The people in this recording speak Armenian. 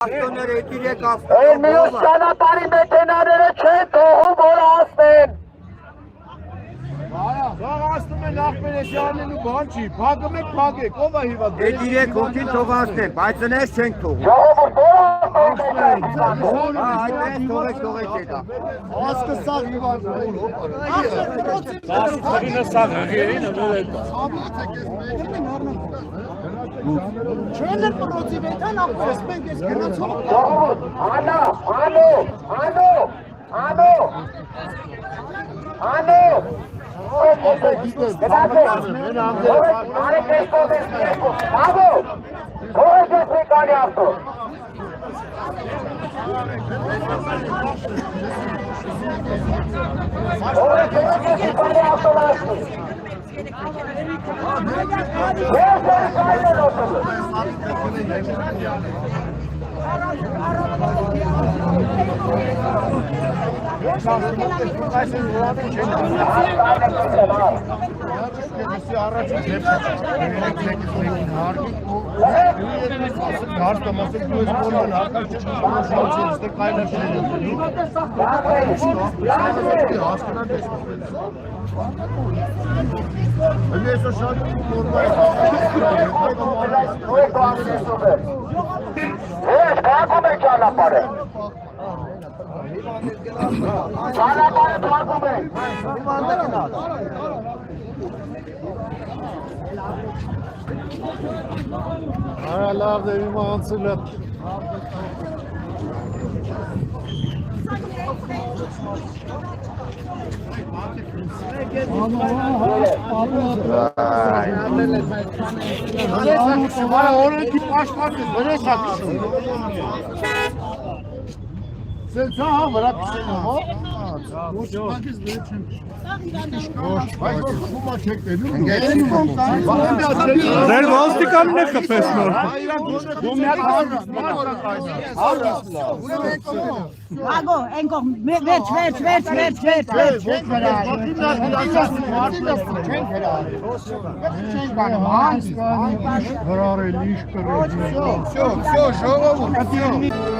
Մյուս ճանապարհի մեքենաները չեն թողում որ հասնեն։ Բաղ ասնում են Ախմերեսյանն ու բան չի, փակում եք փակեք, ով է հիվատ։ Դե իրեք հոգին թող ասնեն, բայց նես չենք թողում։ Ժողովուրդ Այդպես թողեք եկա։ Ասկը սաղ հիվատ։ Չեն էլ պրոցի վետան ապրես մենք ես գնացում։ ժողովուրդ, անո։ Արա լավ դե իմ անցել է։ Օրենքի պաշտպանն վրես հակշում։ Սենցա հա վրա պիսել հո։ Ոչ պակես դեր չեմ։ Բայց խումա չեք դերում։ Ձեր ոստիկանն է կպես նոր։ Ագո, ենքող, վերջ։ Все, жողովուրդ։